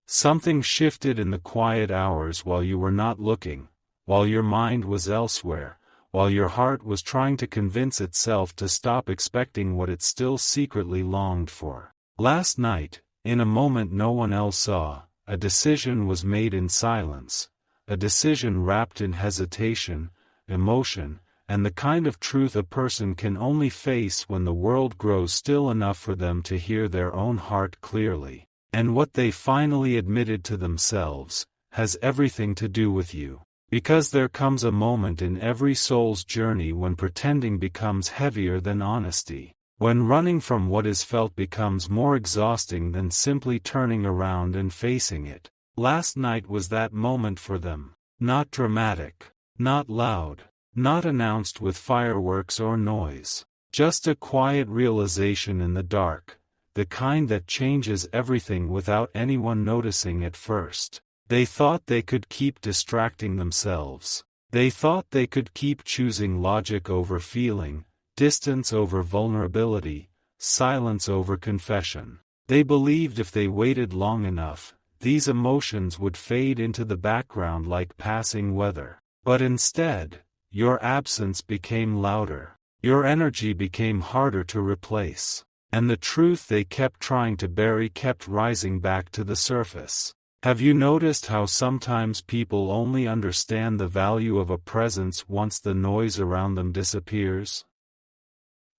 Something shifted in the quiet hours while you were not looking, while your mind was elsewhere, while your heart was trying to convince itself to stop expecting what it still secretly longed for. Last night, in a moment no one else saw, a decision was made in silence, a decision wrapped in hesitation, emotion, and the kind of truth a person can only face when the world grows still enough for them to hear their own heart clearly. And what they finally admitted to themselves has everything to do with you. Because there comes a moment in every soul's journey when pretending becomes heavier than honesty. When running from what is felt becomes more exhausting than simply turning around and facing it. Last night was that moment for them. Not dramatic, not loud, not announced with fireworks or noise. Just a quiet realization in the dark. The kind that changes everything without anyone noticing at first. They thought they could keep distracting themselves. They thought they could keep choosing logic over feeling, distance over vulnerability, silence over confession. They believed if they waited long enough, these emotions would fade into the background like passing weather. But instead, your absence became louder. Your energy became harder to replace. And the truth they kept trying to bury kept rising back to the surface. Have you noticed how sometimes people only understand the value of a presence once the noise around them disappears?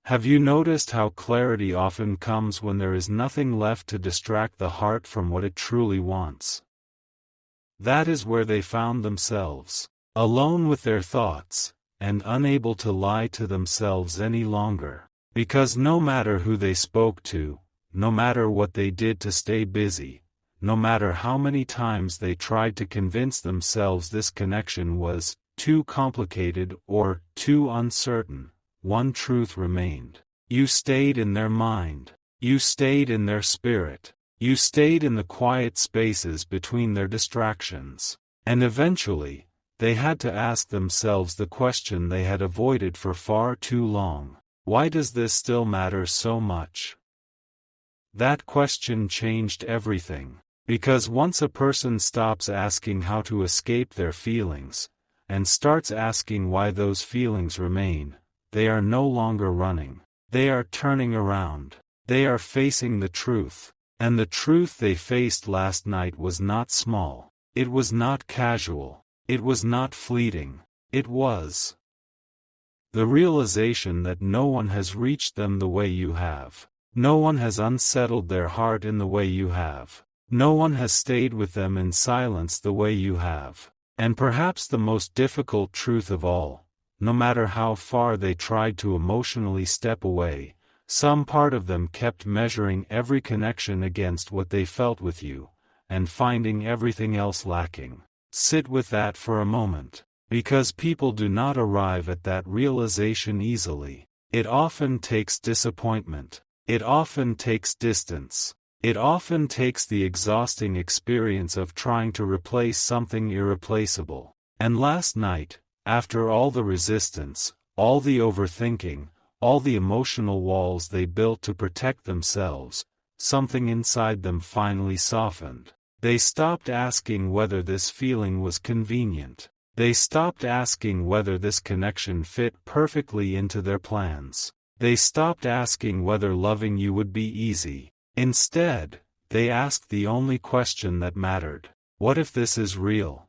Have you noticed how clarity often comes when there is nothing left to distract the heart from what it truly wants? That is where they found themselves, alone with their thoughts, and unable to lie to themselves any longer. Because no matter who they spoke to, no matter what they did to stay busy, no matter how many times they tried to convince themselves this connection was too complicated or too uncertain, one truth remained. You stayed in their mind. You stayed in their spirit. You stayed in the quiet spaces between their distractions. And eventually, they had to ask themselves the question they had avoided for far too long. Why does this still matter so much? That question changed everything. Because once a person stops asking how to escape their feelings, and starts asking why those feelings remain, they are no longer running. They are turning around. They are facing the truth. And the truth they faced last night was not small. It was not casual. It was not fleeting. It was the realization that no one has reached them the way you have. No one has unsettled their heart in the way you have. No one has stayed with them in silence the way you have. And perhaps the most difficult truth of all, no matter how far they tried to emotionally step away, some part of them kept measuring every connection against what they felt with you, and finding everything else lacking. Sit with that for a moment. Because people do not arrive at that realization easily. It often takes disappointment. It often takes distance. It often takes the exhausting experience of trying to replace something irreplaceable. And last night, after all the resistance, all the overthinking, all the emotional walls they built to protect themselves, something inside them finally softened. They stopped asking whether this feeling was convenient. They stopped asking whether this connection fit perfectly into their plans. They stopped asking whether loving you would be easy. Instead, they asked the only question that mattered. What if this is real?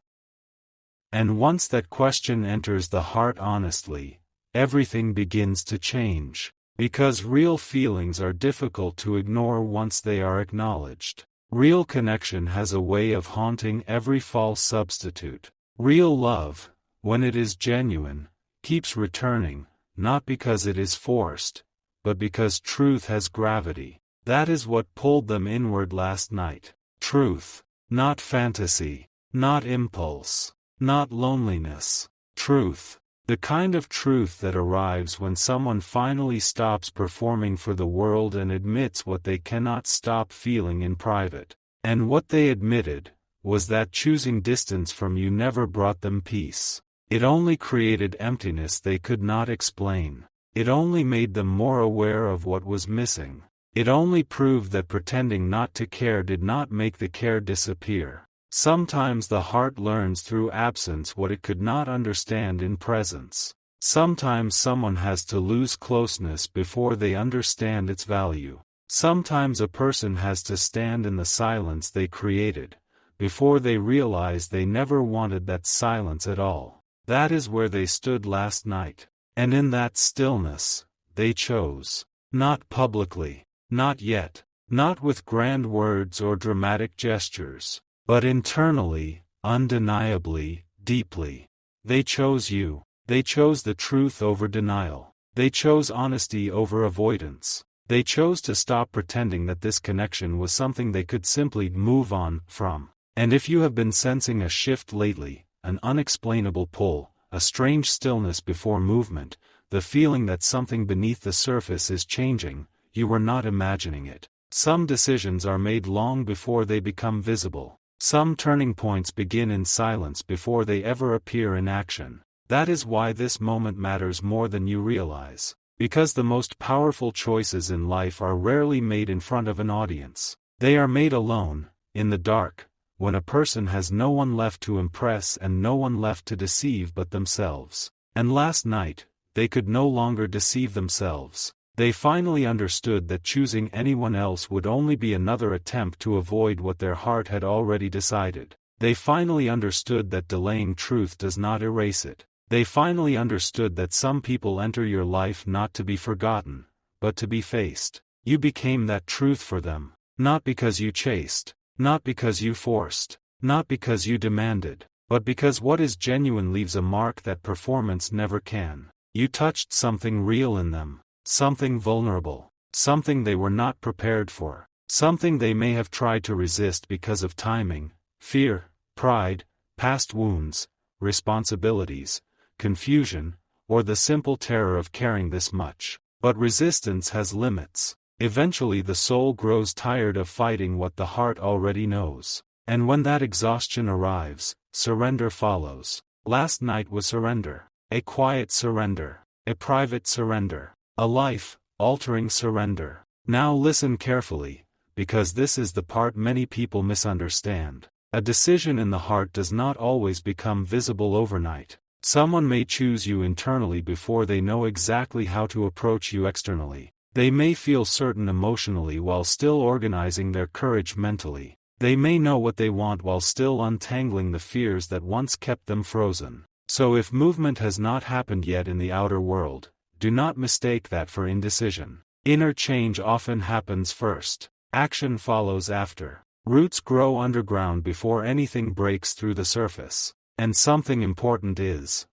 And once that question enters the heart honestly, everything begins to change. Because real feelings are difficult to ignore once they are acknowledged. Real connection has a way of haunting every false substitute. Real love, when it is genuine, keeps returning, not because it is forced, but because truth has gravity. That is what pulled them inward last night. Truth. Not fantasy. Not impulse. Not loneliness. Truth. The kind of truth that arrives when someone finally stops performing for the world and admits what they cannot stop feeling in private. And what they admitted was that choosing distance from you never brought them peace. It only created emptiness they could not explain. It only made them more aware of what was missing. It only proved that pretending not to care did not make the care disappear. Sometimes the heart learns through absence what it could not understand in presence. Sometimes someone has to lose closeness before they understand its value. Sometimes a person has to stand in the silence they created, before they realize they never wanted that silence at all. That is where they stood last night. And in that stillness, they chose. Not publicly. Not yet. Not with grand words or dramatic gestures. But internally, undeniably, deeply. They chose you. They chose the truth over denial. They chose honesty over avoidance. They chose to stop pretending that this connection was something they could simply move on from. And if you have been sensing a shift lately, an unexplainable pull, a strange stillness before movement, the feeling that something beneath the surface is changing, you were not imagining it. Some decisions are made long before they become visible. Some turning points begin in silence before they ever appear in action. That is why this moment matters more than you realize. Because the most powerful choices in life are rarely made in front of an audience. They are made alone, in the dark, when a person has no one left to impress and no one left to deceive but themselves. And last night, they could no longer deceive themselves. They finally understood that choosing anyone else would only be another attempt to avoid what their heart had already decided. They finally understood that delaying truth does not erase it. They finally understood that some people enter your life not to be forgotten, but to be faced. You became that truth for them, not because you chased, not because you forced, not because you demanded, but because what is genuine leaves a mark that performance never can. You touched something real in them, something vulnerable, something they were not prepared for, something they may have tried to resist because of timing, fear, pride, past wounds, responsibilities, confusion, or the simple terror of caring this much. But resistance has limits. Eventually the soul grows tired of fighting what the heart already knows. And when that exhaustion arrives, surrender follows. Last night was surrender. A quiet surrender. A private surrender. A life-altering surrender. Now listen carefully, because this is the part many people misunderstand. A decision in the heart does not always become visible overnight. Someone may choose you internally before they know exactly how to approach you externally. They may feel certain emotionally while still organizing their courage mentally. They may know what they want while still untangling the fears that once kept them frozen. So if movement has not happened yet in the outer world, do not mistake that for indecision. Inner change often happens first. Action follows after. Roots grow underground before anything breaks through the surface. And something important is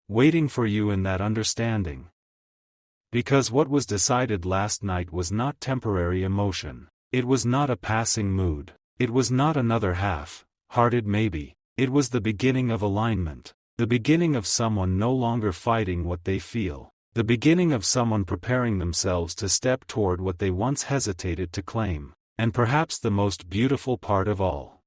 waiting for you in that understanding. Because what was decided last night was not temporary emotion. It was not a passing mood. It was not another half-hearted maybe. It was the beginning of alignment. The beginning of someone no longer fighting what they feel. The beginning of someone preparing themselves to step toward what they once hesitated to claim. And perhaps the most beautiful part of all.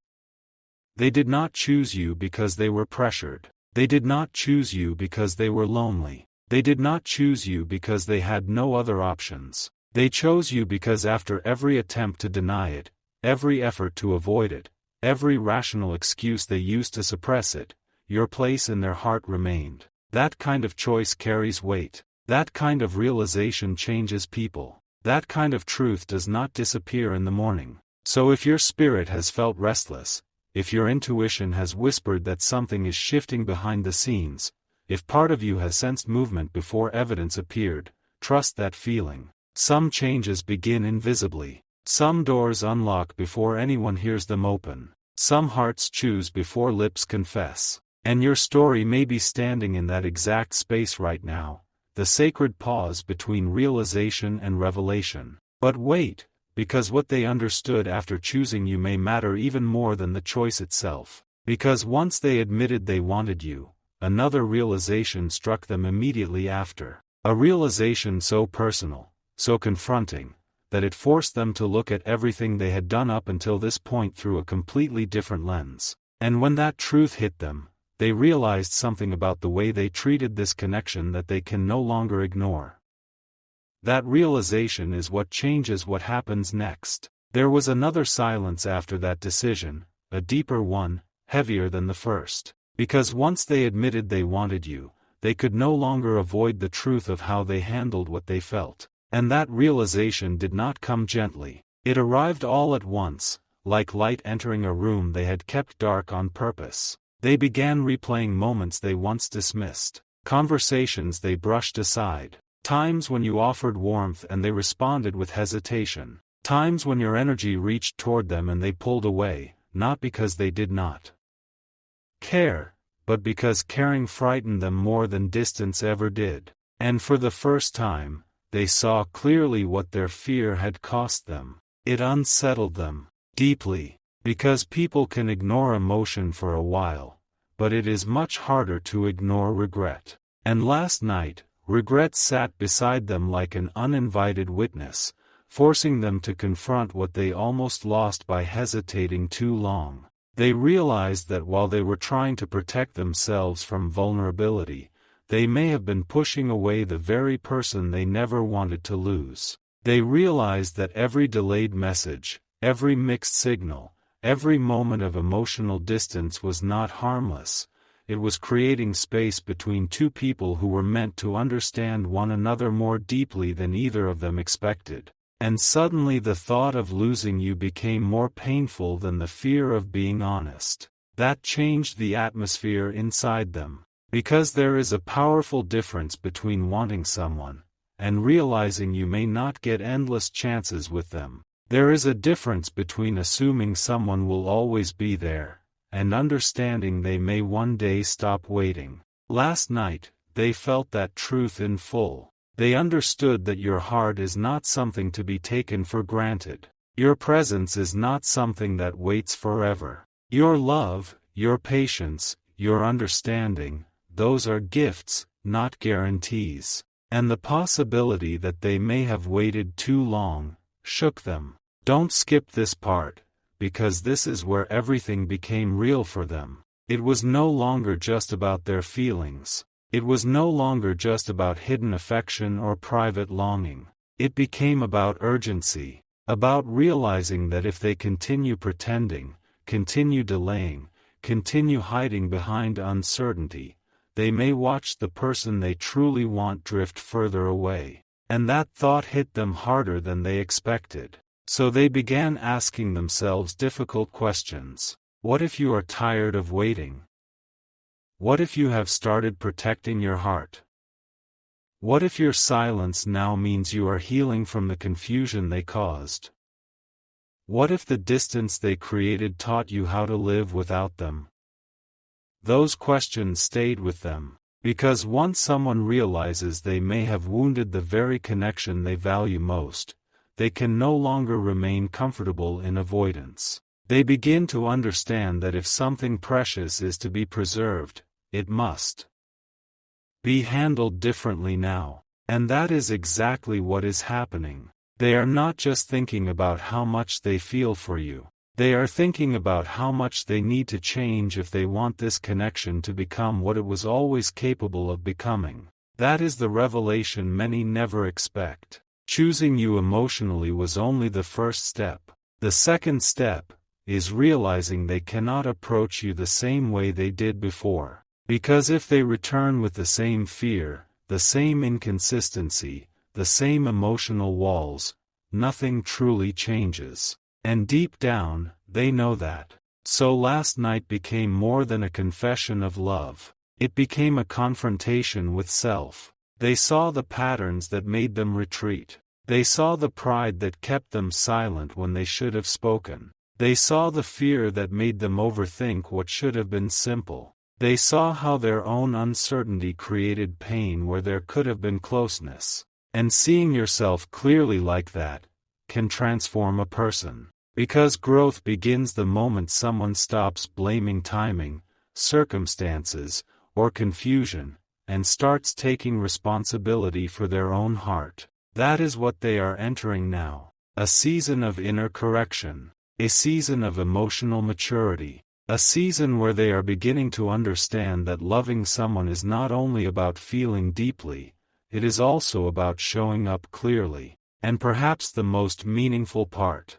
They did not choose you because they were pressured. They did not choose you because they were lonely. They did not choose you because they had no other options. They chose you because after every attempt to deny it, every effort to avoid it, every rational excuse they used to suppress it, your place in their heart remained. That kind of choice carries weight. That kind of realization changes people. That kind of truth does not disappear in the morning. So if your spirit has felt restless, if your intuition has whispered that something is shifting behind the scenes, if part of you has sensed movement before evidence appeared, trust that feeling. Some changes begin invisibly. Some doors unlock before anyone hears them open. Some hearts choose before lips confess. And your story may be standing in that exact space right now, the sacred pause between realization and revelation. But wait, because what they understood after choosing you may matter even more than the choice itself. Because once they admitted they wanted you, another realization struck them immediately after. A realization so personal, so confronting, that it forced them to look at everything they had done up until this point through a completely different lens. And when that truth hit them, they realized something about the way they treated this connection that they can no longer ignore. That realization is what changes what happens next. There was another silence after that decision, a deeper one, heavier than the first. Because once they admitted they wanted you, they could no longer avoid the truth of how they handled what they felt. And that realization did not come gently. It arrived all at once, like light entering a room they had kept dark on purpose. They began replaying moments they once dismissed, conversations they brushed aside, times when you offered warmth and they responded with hesitation, times when your energy reached toward them and they pulled away, not because they did not care, but because caring frightened them more than distance ever did. And for the first time, they saw clearly what their fear had cost them. It unsettled them deeply, because people can ignore emotion for a while, but it is much harder to ignore regret. And last night, regret sat beside them like an uninvited witness, forcing them to confront what they almost lost by hesitating too long. They realized that while they were trying to protect themselves from vulnerability, they may have been pushing away the very person they never wanted to lose. They realized that every delayed message, every mixed signal, every moment of emotional distance was not harmless. It was creating space between two people who were meant to understand one another more deeply than either of them expected. And suddenly the thought of losing you became more painful than the fear of being honest. That changed the atmosphere inside them. Because there is a powerful difference between wanting someone and realizing you may not get endless chances with them. There is a difference between assuming someone will always be there and understanding they may one day stop waiting. Last night, they felt that truth in full. They understood that your heart is not something to be taken for granted. Your presence is not something that waits forever. Your love, your patience, your understanding, those are gifts, not guarantees. And the possibility that they may have waited too long shook them. Don't skip this part, because this is where everything became real for them. It was no longer just about their feelings. It was no longer just about hidden affection or private longing. It became about urgency, about realizing that if they continue pretending, continue delaying, continue hiding behind uncertainty, they may watch the person they truly want drift further away. And that thought hit them harder than they expected. So they began asking themselves difficult questions. What if you are tired of waiting? What if you have started protecting your heart? What if your silence now means you are healing from the confusion they caused? What if the distance they created taught you how to live without them? Those questions stayed with them, because once someone realizes they may have wounded the very connection they value most, they can no longer remain comfortable in avoidance. They begin to understand that if something precious is to be preserved, it must be handled differently now. And that is exactly what is happening. They are not just thinking about how much they feel for you. They are thinking about how much they need to change if they want this connection to become what it was always capable of becoming. That is the revelation many never expect. Choosing you emotionally was only the first step. The second step is realizing they cannot approach you the same way they did before. Because if they return with the same fear, the same inconsistency, the same emotional walls, nothing truly changes. And deep down, they know that. So last night became more than a confession of love. It became a confrontation with self. They saw the patterns that made them retreat. They saw the pride that kept them silent when they should have spoken. They saw the fear that made them overthink what should have been simple. They saw how their own uncertainty created pain where there could have been closeness. And seeing yourself clearly like that can transform a person. Because growth begins the moment someone stops blaming timing, circumstances, or confusion, and starts taking responsibility for their own heart. That is what they are entering now. A season of inner correction. A season of emotional maturity. A season where they are beginning to understand that loving someone is not only about feeling deeply, it is also about showing up clearly. And perhaps the most meaningful part.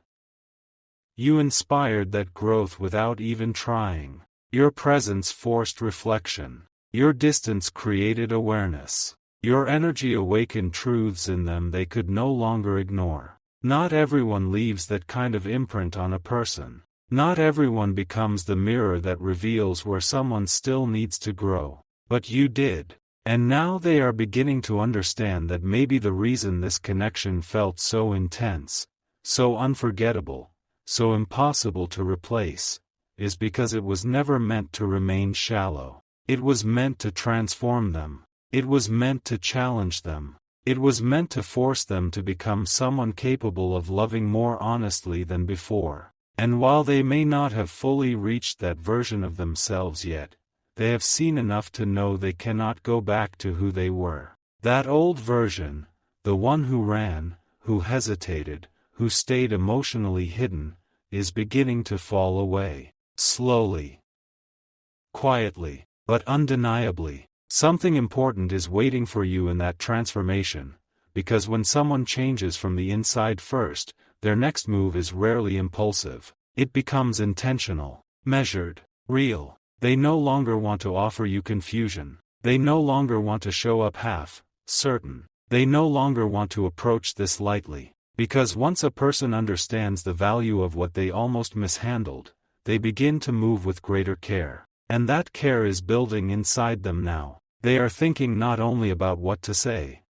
You inspired that growth without even trying. Your presence forced reflection. Your distance created awareness. Your energy awakened truths in them they could no longer ignore. Not everyone leaves that kind of imprint on a person. Not everyone becomes the mirror that reveals where someone still needs to grow. But you did. And now they are beginning to understand that maybe the reason this connection felt so intense, so unforgettable, so impossible to replace, is because it was never meant to remain shallow. It was meant to transform them. It was meant to challenge them. It was meant to force them to become someone capable of loving more honestly than before. And while they may not have fully reached that version of themselves yet, they have seen enough to know they cannot go back to who they were. That old version, the one who ran, who hesitated, who stayed emotionally hidden, is beginning to fall away. Slowly. Quietly, but undeniably. Something important is waiting for you in that transformation, because when someone changes from the inside first, their next move is rarely impulsive. It becomes intentional, measured, real. They no longer want to offer you confusion. They no longer want to show up half-certain. They no longer want to approach this lightly. Because once a person understands the value of what they almost mishandled, they begin to move with greater care. And that care is building inside them now. They are thinking not only about what to say,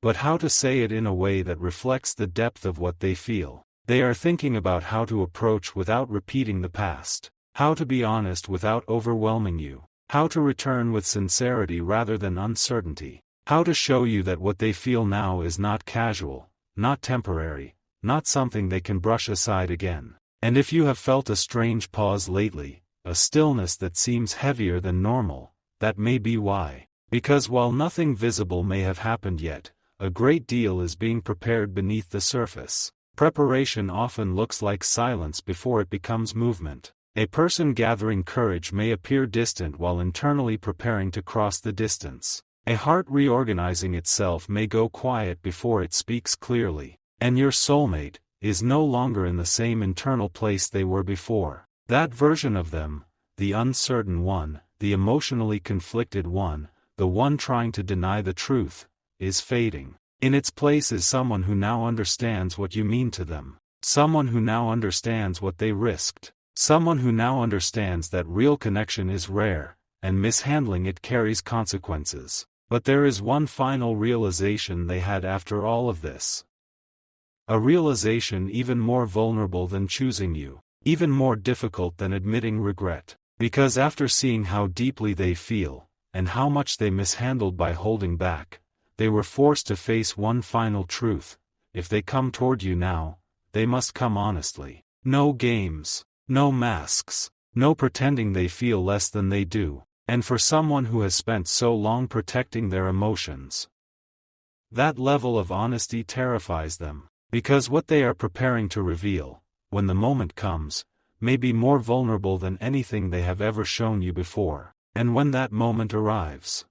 but how to say it in a way that reflects the depth of what they feel. They are thinking about how to approach without repeating the past. How to be honest without overwhelming you. How to return with sincerity rather than uncertainty. How to show you that what they feel now is not casual, not temporary, not something they can brush aside again. And if you have felt a strange pause lately, a stillness that seems heavier than normal, that may be why. Because while nothing visible may have happened yet, a great deal is being prepared beneath the surface. Preparation often looks like silence before it becomes movement. A person gathering courage may appear distant while internally preparing to cross the distance. A heart reorganizing itself may go quiet before it speaks clearly. And your soulmate is no longer in the same internal place they were before. That version of them, the uncertain one, the emotionally conflicted one, the one trying to deny the truth, is fading. In its place is someone who now understands what you mean to them. Someone who now understands what they risked. Someone who now understands that real connection is rare, and mishandling it carries consequences. But there is one final realization they had after all of this. A realization even more vulnerable than choosing you, even more difficult than admitting regret. Because after seeing how deeply they feel, and how much they mishandled by holding back, they were forced to face one final truth. If they come toward you now, they must come honestly. No games. No masks, no pretending they feel less than they do. And for someone who has spent so long protecting their emotions, that level of honesty terrifies them, because what they are preparing to reveal, when the moment comes, may be more vulnerable than anything they have ever shown you before. And when that moment arrives,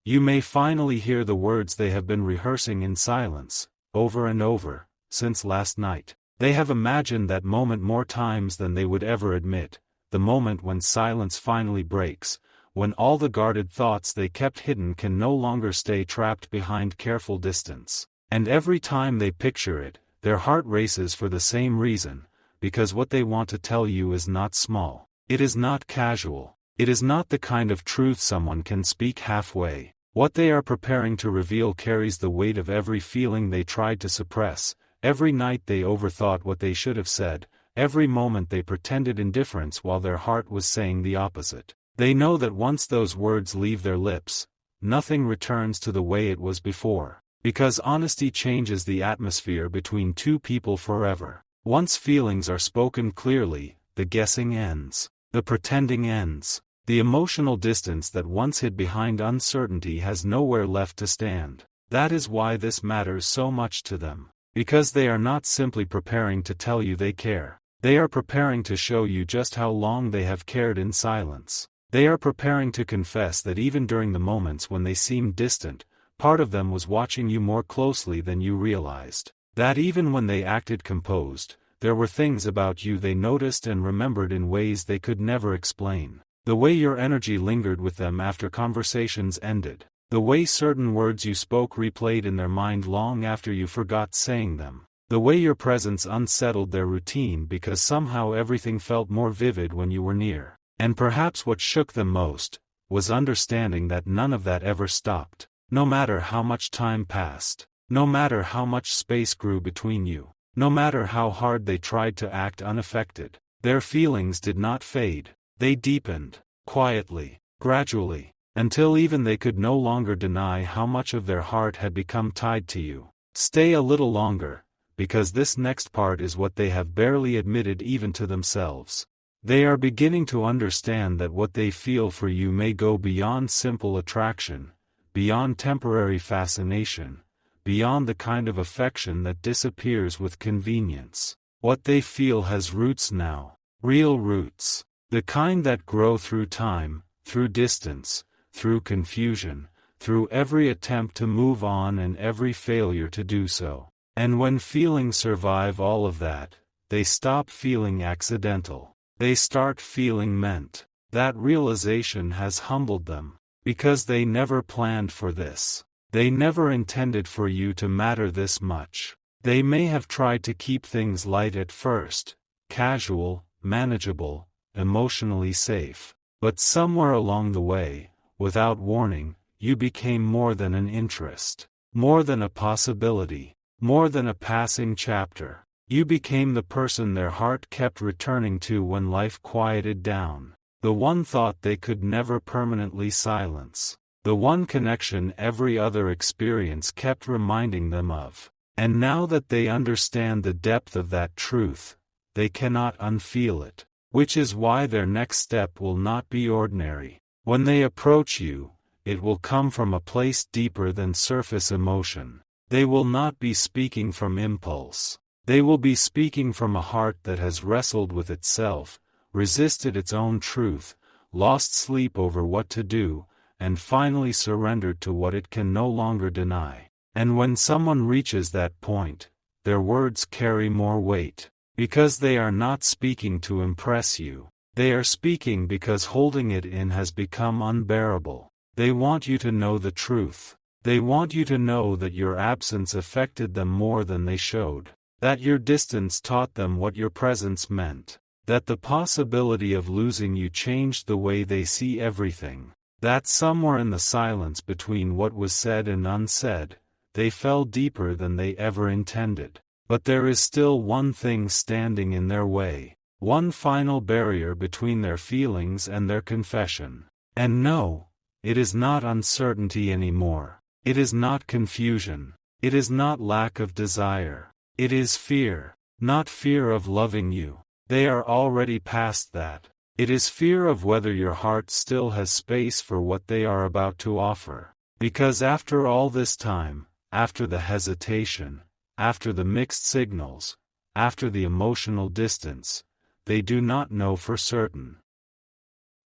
you may finally hear the words they have been rehearsing in silence, over and over, since last night. They have imagined that moment more times than they would ever admit, the moment when silence finally breaks, when all the guarded thoughts they kept hidden can no longer stay trapped behind careful distance. And every time they picture it, their heart races for the same reason, because what they want to tell you is not small. It is not casual. It is not the kind of truth someone can speak halfway. What they are preparing to reveal carries the weight of every feeling they tried to suppress. Every night they overthought what they should have said, every moment they pretended indifference while their heart was saying the opposite. They know that once those words leave their lips, nothing returns to the way it was before. Because honesty changes the atmosphere between two people forever. Once feelings are spoken clearly, the guessing ends. The pretending ends. The emotional distance that once hid behind uncertainty has nowhere left to stand. That is why this matters so much to them. Because they are not simply preparing to tell you they care. They are preparing to show you just how long they have cared in silence. They are preparing to confess that even during the moments when they seemed distant, part of them was watching you more closely than you realized. That even when they acted composed, there were things about you they noticed and remembered in ways they could never explain. The way your energy lingered with them after conversations ended. The way certain words you spoke replayed in their mind long after you forgot saying them. The way your presence unsettled their routine because somehow everything felt more vivid when you were near. And perhaps what shook them most was understanding that none of that ever stopped. No matter how much time passed, no matter how much space grew between you, no matter how hard they tried to act unaffected, their feelings did not fade. They deepened, quietly, gradually, until even they could no longer deny how much of their heart had become tied to you. Stay a little longer, because this next part is what they have barely admitted even to themselves. They are beginning to understand that what they feel for you may go beyond simple attraction, beyond temporary fascination, beyond the kind of affection that disappears with convenience. What they feel has roots now, real roots, the kind that grow through time, through distance, through confusion, through every attempt to move on and every failure to do so. And when feelings survive all of that, they stop feeling accidental. They start feeling meant. That realization has humbled them, because they never planned for this. They never intended for you to matter this much. They may have tried to keep things light at first, casual, manageable, emotionally safe. But somewhere along the way, without warning, you became more than an interest, more than a possibility, more than a passing chapter. You became the person their heart kept returning to when life quieted down, the one thought they could never permanently silence, the one connection every other experience kept reminding them of. And now that they understand the depth of that truth, they cannot unfeel it, which is why their next step will not be ordinary. When they approach you, it will come from a place deeper than surface emotion. They will not be speaking from impulse. They will be speaking from a heart that has wrestled with itself, resisted its own truth, lost sleep over what to do, and finally surrendered to what it can no longer deny. And when someone reaches that point, their words carry more weight, because they are not speaking to impress you. They are speaking because holding it in has become unbearable. They want you to know the truth. They want you to know that your absence affected them more than they showed. That your distance taught them what your presence meant. That the possibility of losing you changed the way they see everything. That somewhere in the silence between what was said and unsaid, they fell deeper than they ever intended. But there is still one thing standing in their way. One final barrier between their feelings and their confession. And no, it is not uncertainty anymore. It is not confusion. It is not lack of desire. It is fear. Not fear of loving you. They are already past that. It is fear of whether your heart still has space for what they are about to offer. Because after all this time, after the hesitation, after the mixed signals, after the emotional distance, they do not know for certain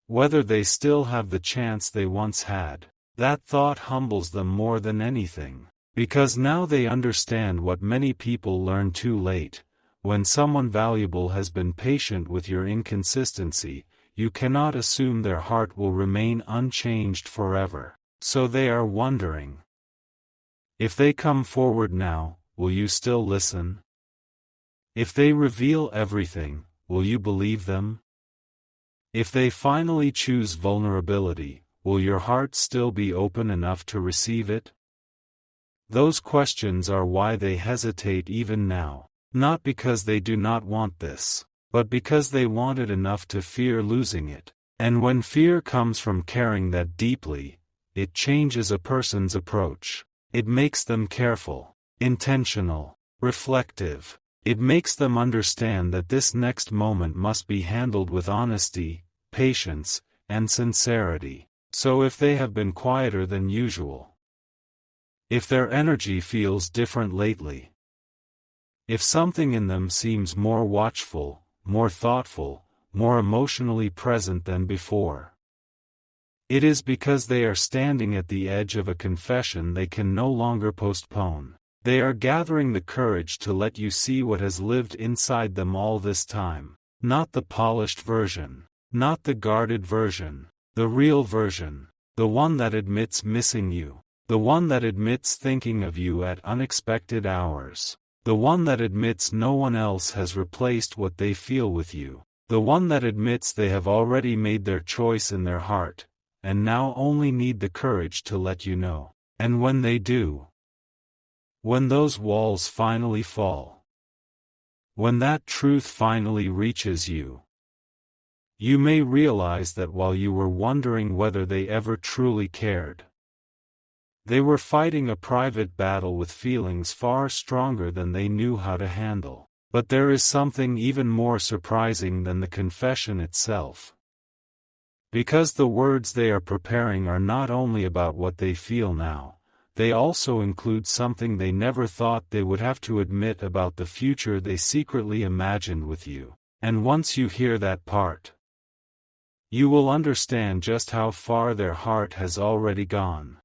whether they still have the chance they once had. That thought humbles them more than anything, because now they understand what many people learn too late. When someone valuable has been patient with your inconsistency, you cannot assume their heart will remain unchanged forever. So they are wondering, if they come forward now, will you still listen? If they reveal everything, will you believe them? If they finally choose vulnerability, will your heart still be open enough to receive it? Those questions are why they hesitate even now, not because they do not want this, but because they want it enough to fear losing it. And when fear comes from caring that deeply, it changes a person's approach. It makes them careful, intentional, reflective. It makes them understand that this next moment must be handled with honesty, patience, and sincerity. So if they have been quieter than usual, if their energy feels different lately, if something in them seems more watchful, more thoughtful, more emotionally present than before, It is because they are standing at the edge of a confession they can no longer postpone. They are gathering the courage to let you see what has lived inside them all this time. Not the polished version. Not the guarded version. The real version. The one that admits missing you. The one that admits thinking of you at unexpected hours. The one that admits no one else has replaced what they feel with you. The one that admits they have already made their choice in their heart, and now only need the courage to let you know. And when they do, when those walls finally fall, when that truth finally reaches you, you may realize that while you were wondering whether they ever truly cared, they were fighting a private battle with feelings far stronger than they knew how to handle. But there is something even more surprising than the confession itself. Because the words they are preparing are not only about what they feel now, they also include something they never thought they would have to admit about the future they secretly imagined with you. And once you hear that part, you will understand just how far their heart has already gone.